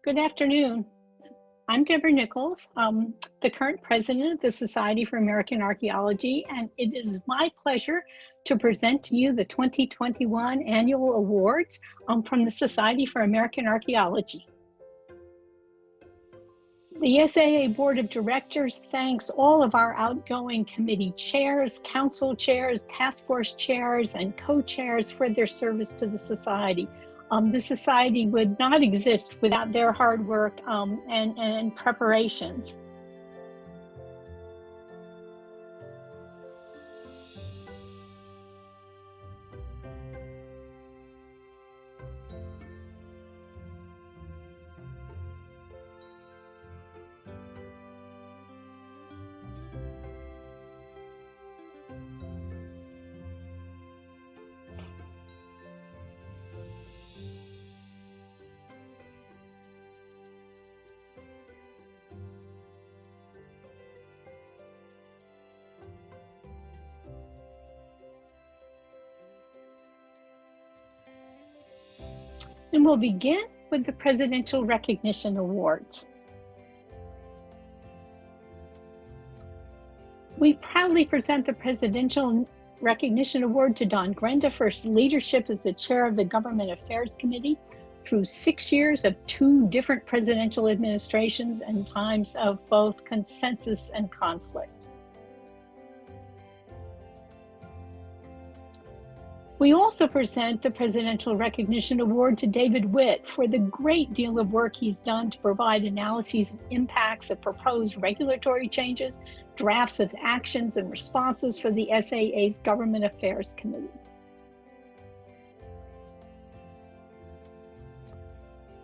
Good afternoon. I'm Deborah Nichols, the current president of the Society for American Archaeology, and it is my pleasure to present to you the 2021 annual awards from the Society for American Archaeology. The SAA Board of Directors thanks all of our outgoing committee chairs, council chairs, task force chairs, and co-chairs for their service to the Society. The Society would not exist without their hard work and preparations. And we'll begin with the Presidential Recognition Awards. We proudly present the Presidential Recognition Award to Don Grenda for his leadership as the chair of the Government Affairs Committee through 6 years of 2 different presidential administrations and times of both consensus and conflict. We also present the Presidential Recognition Award to David Witt for the great deal of work he's done to provide analyses and impacts of proposed regulatory changes, drafts of actions and responses for the SAA's Government Affairs Committee.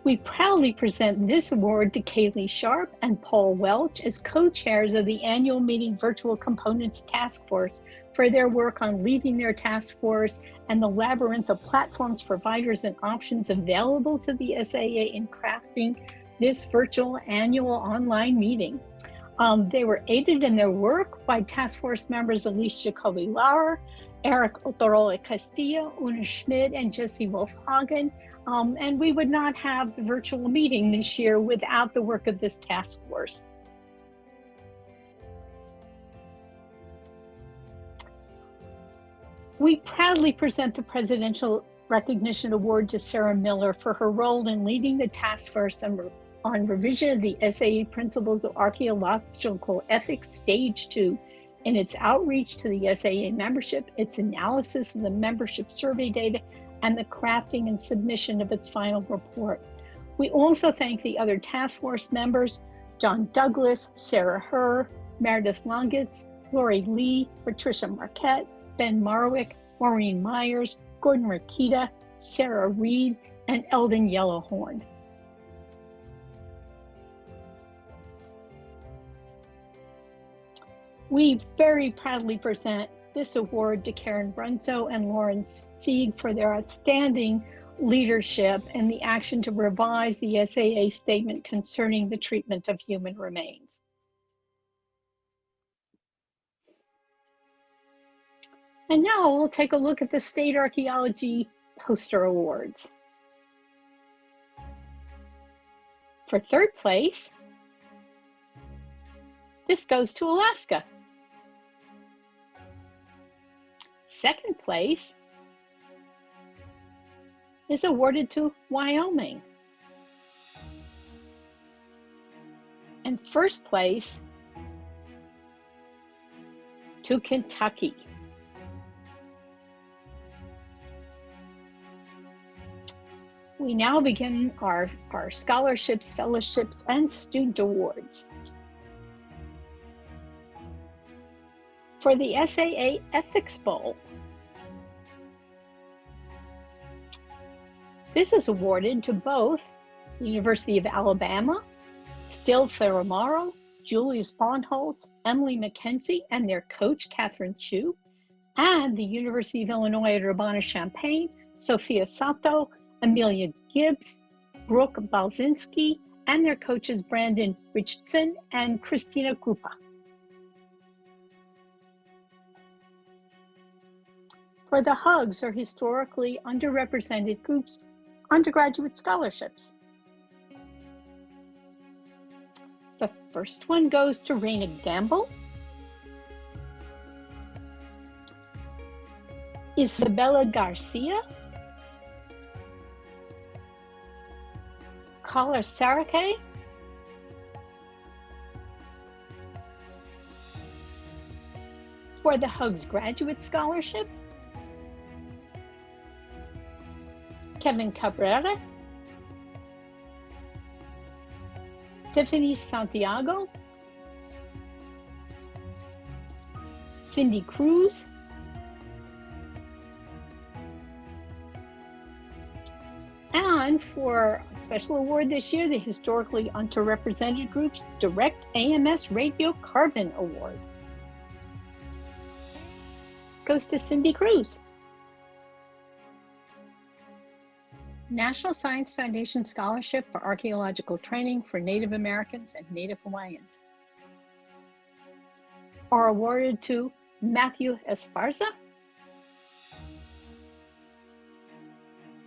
We proudly present this award to Kaylee Sharp and Paul Welch as co-chairs of the annual meeting Virtual Components Task Force for their work on leading their task force and the labyrinth of platforms, providers, and options available to the SAA in crafting this virtual annual online meeting. They were aided in their work by task force members Alicia Jacoby-Lauer, Eric Otorola Castillo, Una Schmidt, and Jesse Wolfhagen. And we would not have the virtual meeting this year without the work of this task force. We proudly present the Presidential Recognition Award to Sarah Miller for her role in leading the task force on revision of the SAA Principles of Archaeological Ethics Stage 2 in its outreach to the SAA membership, its analysis of the membership survey data, and the crafting and submission of its final report. We also thank the other task force members, John Douglas, Sarah Herr, Meredith Longitz, Lori Lee, Patricia Marquette, Ben Marwick, Maureen Myers, Gordon Rakita, Sarah Reed, and Eldon Yellowhorn. We very proudly present this award to Karen Brunso and Lauren Sieg for their outstanding leadership and the action to revise the SAA statement concerning the treatment of human remains. And now we'll take a look at the State Archaeology Poster Awards. For third place, this goes to Alaska. Second place is awarded to Wyoming. And first place to Kentucky. We now begin our scholarships, fellowships, and student awards. For the SAA Ethics Bowl, this is awarded to both the University of Alabama, Still Ferramaro, Julius Bonholtz, Emily McKenzie, and their coach, Catherine Chu, and the University of Illinois at Urbana-Champaign, Sophia Sato, Amelia Gibbs, Brooke Balzinski, and their coaches, Brandon Richardson and Christina Krupa. For the HUGs, or Historically Underrepresented Groups, undergraduate scholarships. The first one goes to Raina Gamble, Isabella Garcia, Carla Sarake, for the Hugs Graduate Scholarships, Kevin Cabrera, Tiffany Santiago, Cindy Cruz, and for a special award this year, the Historically Underrepresented Group's Direct AMS Radio Carbon Award goes to Cindy Cruz. National Science Foundation Scholarship for Archaeological Training for Native Americans and Native Hawaiians are awarded to Matthew Esparza,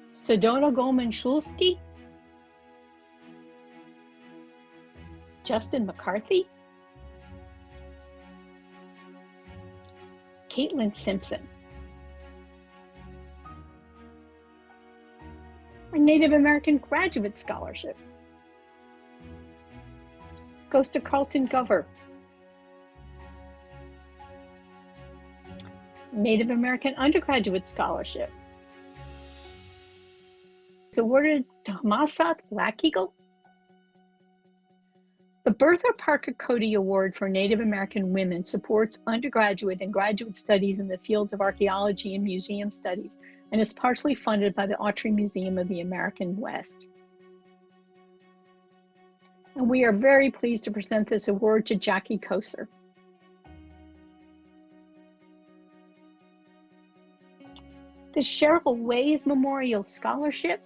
Sedona Goldman-Schulsky, Justin McCarthy, Caitlin Simpson. Our Native American Graduate Scholarship goes to Carlton Gover. Native American Undergraduate Scholarship is awarded to Hamasat Black Eagle. The Bertha Parker Cody Award for Native American Women supports undergraduate and graduate studies in the fields of archaeology and museum studies, and is partially funded by the Autry Museum of the American West. And we are very pleased to present this award to Jackie Koser. The Cheryl Ways Memorial Scholarship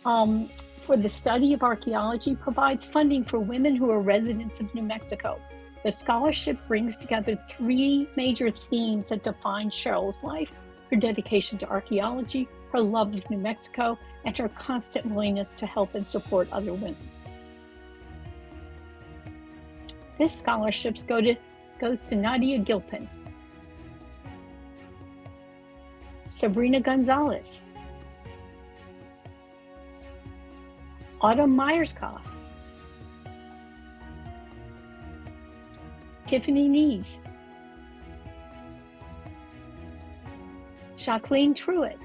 for the study of archaeology provides funding for women who are residents of New Mexico. The scholarship brings together three major themes that define Cheryl's life: her dedication to archaeology, her love of New Mexico, and her constant willingness to help and support other women. This scholarship goes to Nadia Gilpin, Sabrina Gonzalez, Autumn Myerscough, Tiffany Nees, Jacqueline Truitt.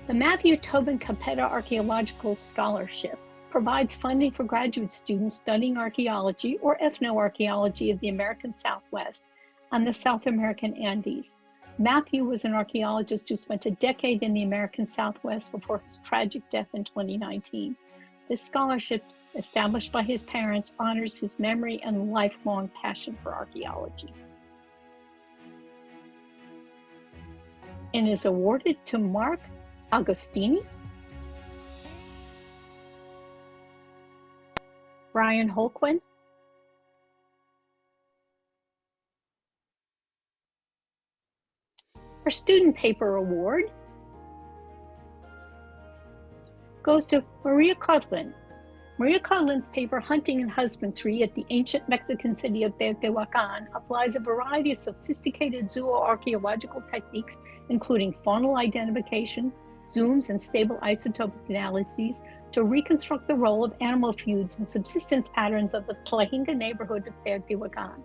The Matthew Tobin Capetta Archaeological Scholarship provides funding for graduate students studying archaeology or ethnoarchaeology of the American Southwest and the South American Andes. Matthew was an archaeologist who spent a decade in the American Southwest before his tragic death in 2019. This scholarship, established by his parents, honors his memory and lifelong passion for archaeology, and is awarded to Mark Agostini, Brian Holquin, our Student Paper Award goes to Maria Codlin. Maria Codlin's paper, Hunting and Husbandry at the Ancient Mexican City of Teotihuacan, applies a variety of sophisticated zooarchaeological techniques, including faunal identification, zooms, and stable isotopic analyses, to reconstruct the role of animal feuds and subsistence patterns of the Tlahinga neighborhood of Teotihuacan.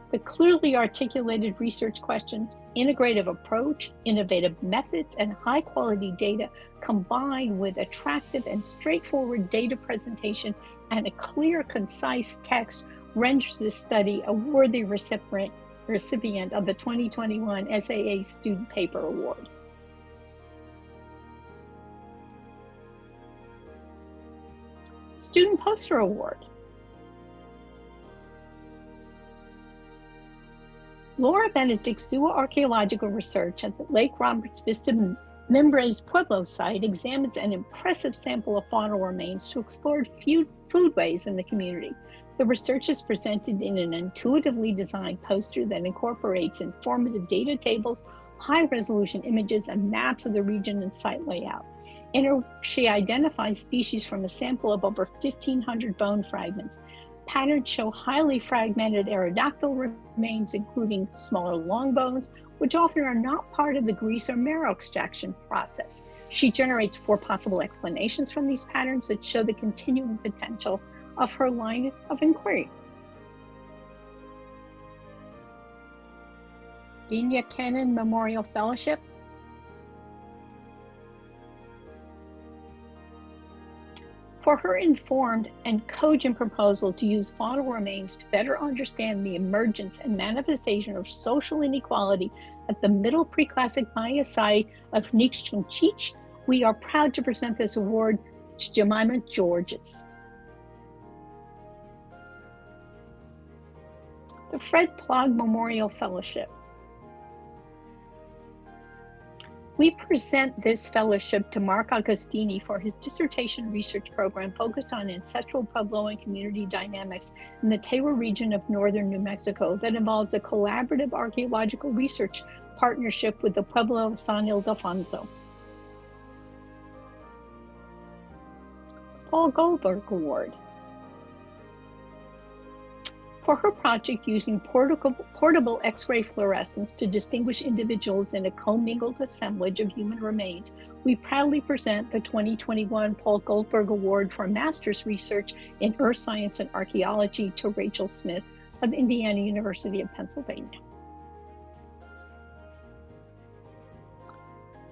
The clearly articulated research questions, integrative approach, innovative methods, and high-quality data combined with attractive and straightforward data presentation and a clear, concise text renders this study a worthy recipient of the 2021 SAA Student Paper Award. Student Poster Award. Laura Benedict's zooarchaeological research at the Lake Roberts Vista Mimbres Pueblo site examines an impressive sample of faunal remains to explore foodways in the community. The research is presented in an intuitively designed poster that incorporates informative data tables, high-resolution images, and maps of the region and site layout. She identifies species from a sample of over 1,500 bone fragments. Patterns show highly fragmented aerodactyl remains, including smaller long bones, which often are not part of the grease or marrow extraction process. She generates 4 possible explanations from these patterns that show the continuing potential of her line of inquiry. Gina Cannon Memorial Fellowship. For her informed and cogent proposal to use fossil remains to better understand the emergence and manifestation of social inequality at the middle preclassic Maya site of Nixchunchich, we are proud to present this award to Jemima Georges. The Fred Plog Memorial Fellowship. We present this fellowship to Mark Agostini for his dissertation research program focused on ancestral Pueblo and community dynamics in the Tewa region of northern New Mexico that involves a collaborative archaeological research partnership with the Pueblo of San Ildefonso. Paul Goldberg Award. For her project using portable X-ray fluorescence to distinguish individuals in a commingled assemblage of human remains, we proudly present the 2021 Paul Goldberg Award for Master's Research in Earth Science and Archaeology to Rachel Smith of Indiana University of Pennsylvania.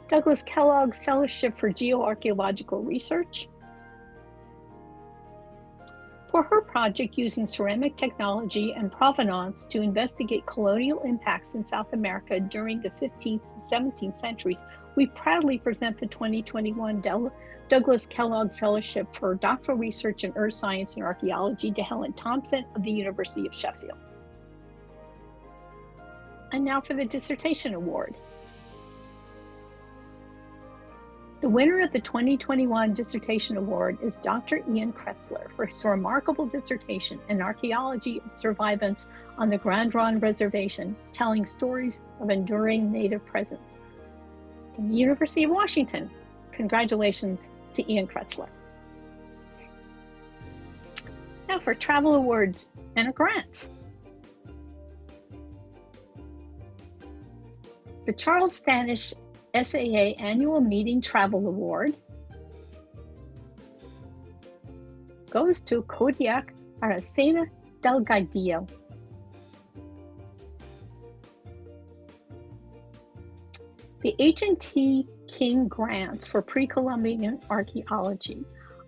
Douglas Kellogg Fellowship for Geoarchaeological Research. For her project using ceramic technology and provenance to investigate colonial impacts in South America during the 15th to 17th centuries, we proudly present the 2021 Douglas Kellogg Fellowship for Doctoral Research in Earth Science and Archaeology to Helen Thompson of the University of Sheffield. And now for the Dissertation Award. The winner of the 2021 Dissertation Award is Dr. Ian Kretzler for his remarkable dissertation in archaeology of survivance on the Grand Ronde Reservation, telling stories of enduring Native presence. In the University of Washington, congratulations to Ian Kretzler. Now for travel awards and grants. The Charles Stanish SAA Annual Meeting Travel Award goes to Kodiak Aracena Delgadillo. The H&T King Grants for Pre-Columbian Archaeology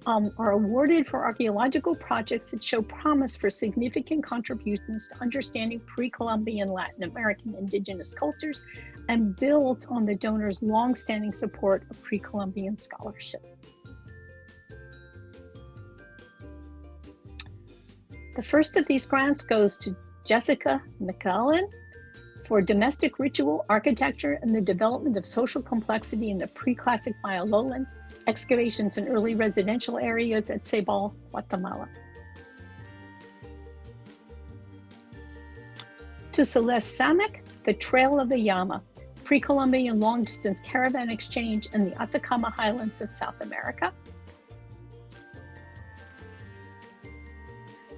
are awarded for archaeological projects that show promise for significant contributions to understanding pre-Columbian Latin American indigenous cultures and builds on the donor's long-standing support of pre-Columbian scholarship. The first of these grants goes to Jessica McClellan for domestic ritual architecture and the development of social complexity in the pre-classic Maya lowlands, excavations in early residential areas at Isobel, Guatemala. To Celeste Samek, the Trail of the Llama, pre-Columbian long-distance caravan exchange in the Atacama Highlands of South America.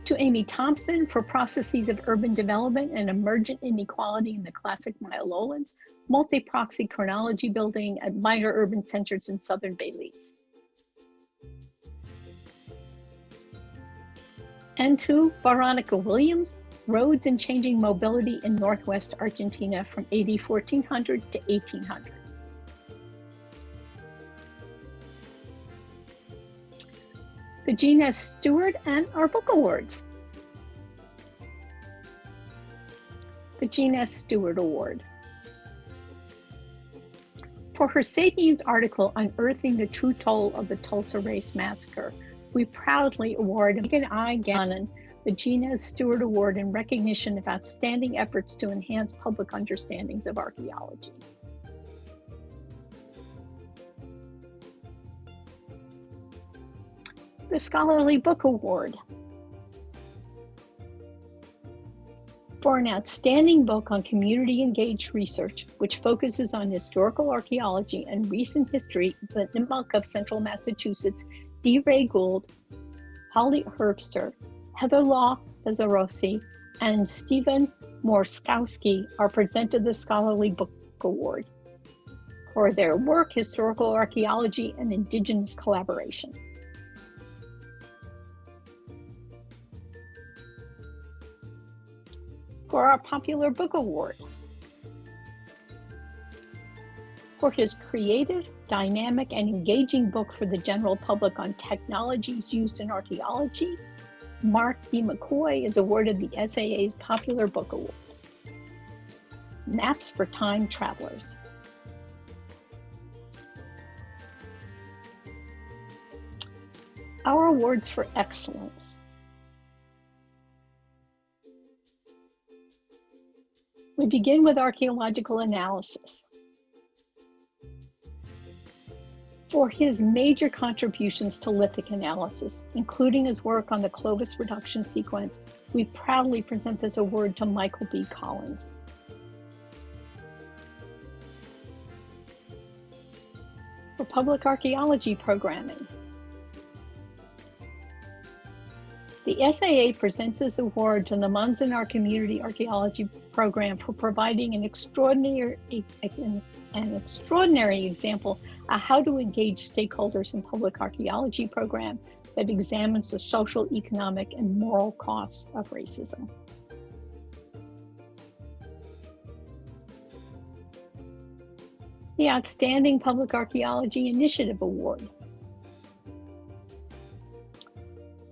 To Amy Thompson for processes of urban development and emergent inequality in the classic Maya lowlands, multi-proxy chronology building at minor urban centers in southern Belize. And to Veronica Williams, roads and changing mobility in Northwest Argentina from AD 1400 to 1800. The Jean S. Stewart and our book awards. The Jean S. Stewart Award. For her Sapiens article unearthing the true toll of the Tulsa Race Massacre, we proudly award Megan I. Gannon the Jean S. Stewart Award in recognition of outstanding efforts to enhance public understandings of archaeology. The Scholarly Book Award. For an outstanding book on community-engaged research, which focuses on historical archaeology and recent history of the Nipmuc of Central Massachusetts, D. Ray Gould, Holly Herbster, Heather Law Bezarossi, and Stephen Morskowski are presented the Scholarly Book Award for their work, Historical Archaeology and Indigenous Collaboration. For our Popular Book Award, for his creative, dynamic, and engaging book for the general public on technologies used in archaeology, Mark D. McCoy is awarded the SAA's Popular Book Award. Maps for Time Travelers. Our awards for excellence. We begin with archaeological analysis. For his major contributions to lithic analysis, including his work on the Clovis reduction sequence, we proudly present this award to Michael B. Collins. For public archaeology programming, the SAA presents this award to the Manzanar Community Archaeology Program for providing an extraordinary example of how to engage stakeholders in public archaeology program that examines the social, economic, and moral costs of racism. The Outstanding Public Archaeology Initiative Award.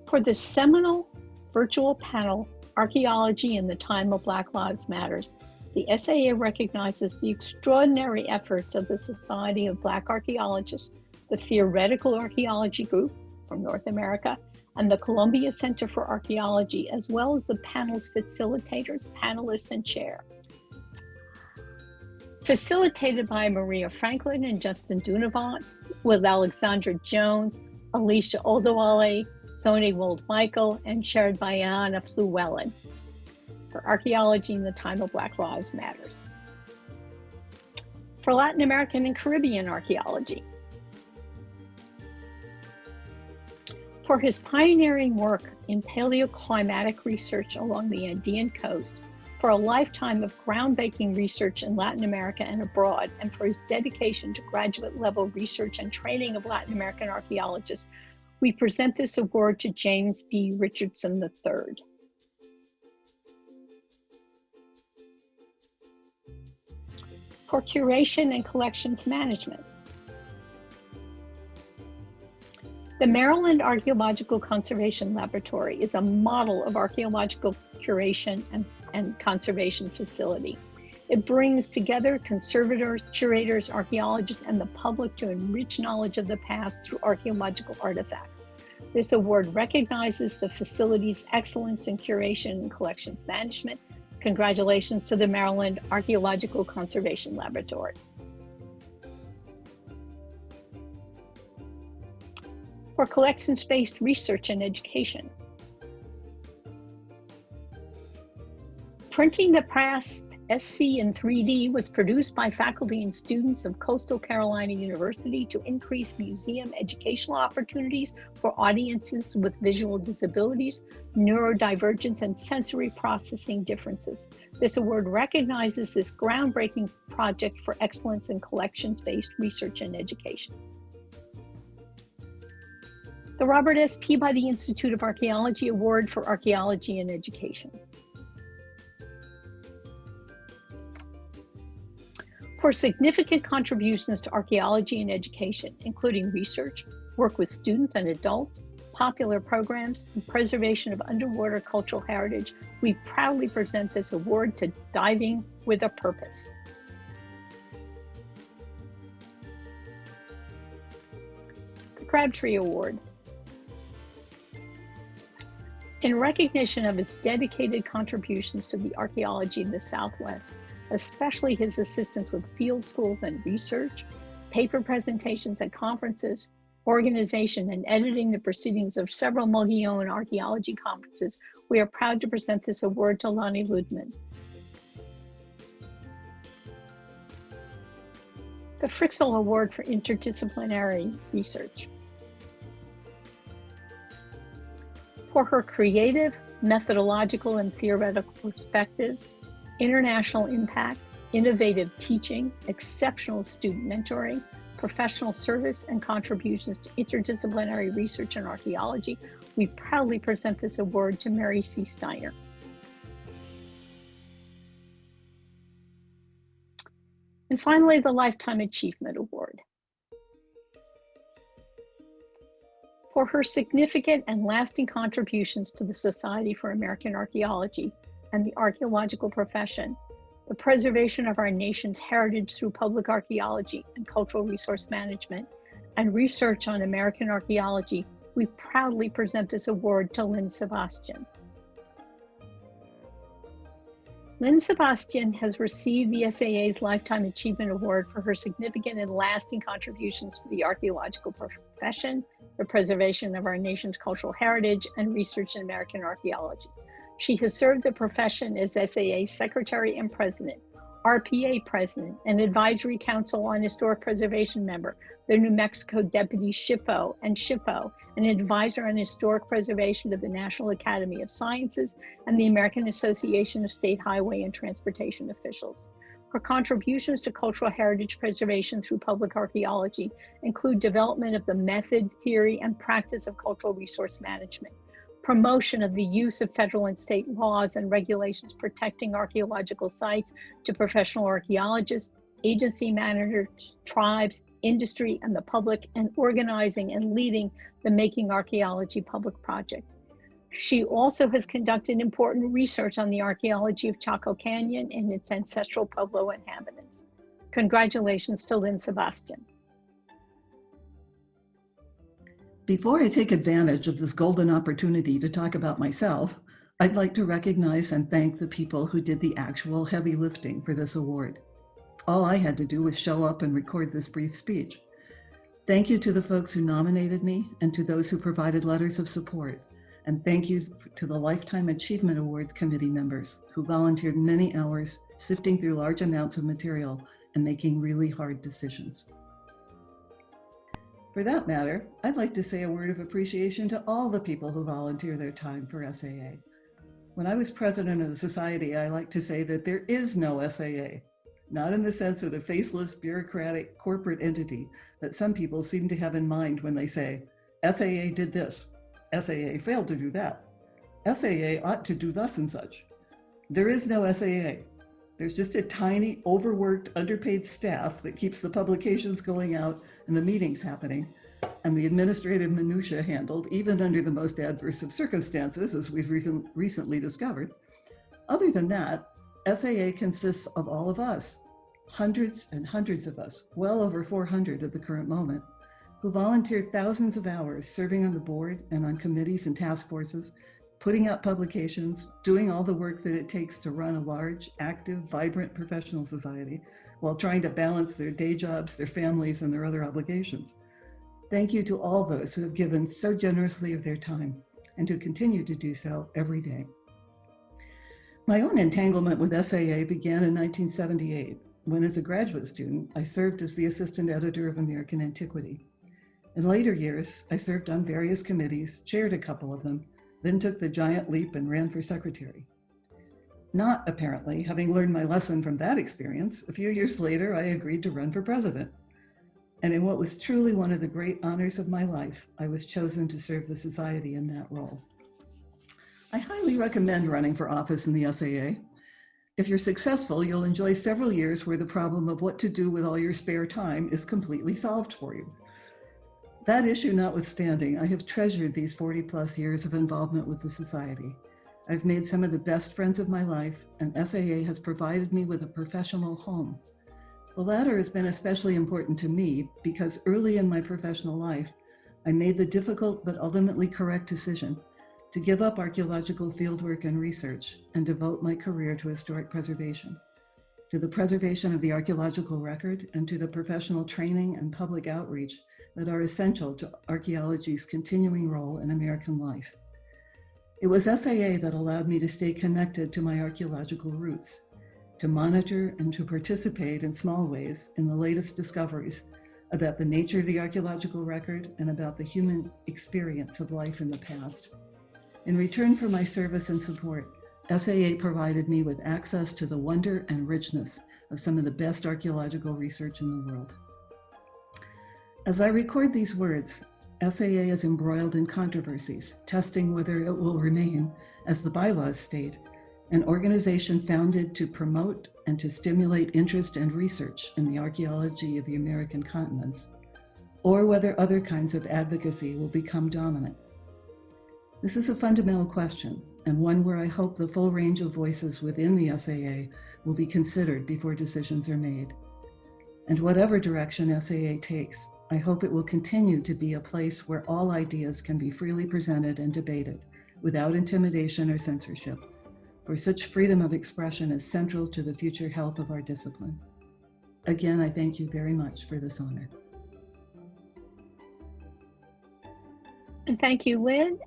For the seminal virtual panel, Archaeology in the Time of Black Lives Matters, the SAA recognizes the extraordinary efforts of the Society of Black Archaeologists, the Theoretical Archaeology Group from North America, and the Columbia Center for Archaeology, as well as the panel's facilitators, panelists, and chair. Facilitated by Maria Franklin and Justin Dunavant, with Alexandra Jones, Alicia Oldawale, Sony Wold-Michael, and chaired by Anna Flewellen for Archaeology in the Time of Black Lives Matters. For Latin American and Caribbean archaeology. For his pioneering work in paleoclimatic research along the Andean coast, for a lifetime of groundbreaking research in Latin America and abroad, and for his dedication to graduate level research and training of Latin American archaeologists, we present this award to James B. Richardson III. For curation and collections management. The Maryland Archaeological Conservation Laboratory is a model of archaeological curation and conservation facility. It brings together conservators, curators, archaeologists, and the public to enrich knowledge of the past through archaeological artifacts. This award recognizes the facility's excellence in curation and collections management. Congratulations to the Maryland Archaeological Conservation Laboratory. For collections-based research and education. Printing the Past SC in 3D was produced by faculty and students of Coastal Carolina University to increase museum educational opportunities for audiences with visual disabilities, neurodivergence, and sensory processing differences. This award recognizes this groundbreaking project for excellence in collections-based research and education. The Robert S. Peabody Institute of Archaeology Award for Archaeology and Education. For significant contributions to archaeology and education, including research, work with students and adults, popular programs, and preservation of underwater cultural heritage, we proudly present this award to Diving with a Purpose. The Crabtree Award. In recognition of his dedicated contributions to the archaeology in the Southwest, especially his assistance with field schools and research, paper presentations at conferences, organization and editing the proceedings of several Mogollon archaeology conferences, we are proud to present this award to Lonnie Ludman. the Frixell Award for Interdisciplinary Research. For her creative, methodological, and theoretical perspectives, international impact, innovative teaching, exceptional student mentoring, professional service, and contributions to interdisciplinary research and archaeology, we proudly present this award to Mary C. Steiner. And finally, the Lifetime Achievement Award. For her significant and lasting contributions to the Society for American Archaeology and the archaeological profession, the preservation of our nation's heritage through public archaeology and cultural resource management, and research on American archaeology, we proudly present this award to Lynne Sebastian. Lynne Sebastian has received the SAA's Lifetime Achievement Award for her significant and lasting contributions to the archaeological profession, the preservation of our nation's cultural heritage, and research in American archaeology. She has served the profession as SAA Secretary and President, RPA President, and Advisory Council on Historic Preservation member, the New Mexico Deputy SHPO and SHPO, an advisor on historic preservation to the National Academy of Sciences and the American Association of State Highway and Transportation Officials. Her contributions to cultural heritage preservation through public archaeology include development of the method, theory, and practice of cultural resource management, promotion of the use of federal and state laws and regulations protecting archaeological sites to professional archaeologists, agency managers, tribes, industry, and the public, and organizing and leading the Making Archaeology public project. She also has conducted important research on the archaeology of Chaco Canyon and its ancestral Pueblo inhabitants. Congratulations to Lynne Sebastian. Before I take advantage of this golden opportunity to talk about myself, I'd like to recognize and thank the people who did the actual heavy lifting for this award. All I had to do was show up and record this brief speech. Thank you to the folks who nominated me and to those who provided letters of support. And thank you to the Lifetime Achievement Awards committee members who volunteered many hours sifting through large amounts of material and making really hard decisions. For that matter, I'd like to say a word of appreciation to all the people who volunteer their time for SAA. When I was president of the society, I like to say that there is no SAA, not in the sense of the faceless, bureaucratic, corporate entity that some people seem to have in mind when they say, SAA did this, SAA failed to do that, SAA ought to do thus and such. There is no SAA. There's just a tiny, overworked, underpaid staff that keeps the publications going out and the meetings happening, and the administrative minutia handled, even under the most adverse of circumstances, as we've recently discovered. Other than that, SAA consists of all of us, hundreds and hundreds of us, well over 400 at the current moment, who volunteer thousands of hours serving on the board and on committees and task forces, putting out publications, doing all the work that it takes to run a large, active, vibrant professional society while trying to balance their day jobs, their families, and their other obligations. Thank you to all those who have given so generously of their time and who continue to do so every day. My own entanglement with SAA began in 1978, when as a graduate student, I served as the assistant editor of American Antiquity. In later years, I served on various committees, chaired a couple of them, then took the giant leap and ran for secretary. Not, apparently, having learned my lesson from that experience, a few years later, I agreed to run for president. And in what was truly one of the great honors of my life, I was chosen to serve the society in that role. I highly recommend running for office in the SAA. If you're successful, you'll enjoy several years where the problem of what to do with all your spare time is completely solved for you. That issue notwithstanding, I have treasured these 40 plus years of involvement with the society. I've made some of the best friends of my life, and SAA has provided me with a professional home. The latter has been especially important to me because early in my professional life, I made the difficult but ultimately correct decision to give up archaeological fieldwork and research and devote my career to historic preservation, to the preservation of the archaeological record, and to the professional training and public outreach that are essential to archaeology's continuing role in American life. It was SAA that allowed me to stay connected to my archaeological roots. to monitor and to participate in small ways in the latest discoveries about the nature of the archaeological record and about the human experience of life in the past. In return for my service and support, SAA provided me with access to the wonder and richness of some of the best archaeological research in the world. As I record these words, SAA is embroiled in controversies, testing whether it will remain, as the bylaws state, an organization founded to promote and to stimulate interest and research in the archaeology of the American continents, or whether other kinds of advocacy will become dominant. This is a fundamental question, and one where I hope the full range of voices within the SAA will be considered before decisions are made. And whatever direction SAA takes, I hope it will continue to be a place where all ideas can be freely presented and debated without intimidation or censorship, for such freedom of expression is central to the future health of our discipline. Again, I thank you very much for this honor. And thank you, Lynn.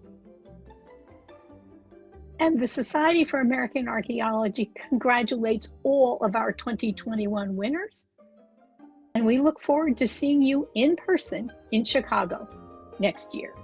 And the Society for American Archaeology congratulates all of our 2021 winners. And we look forward to seeing you in person in Chicago next year.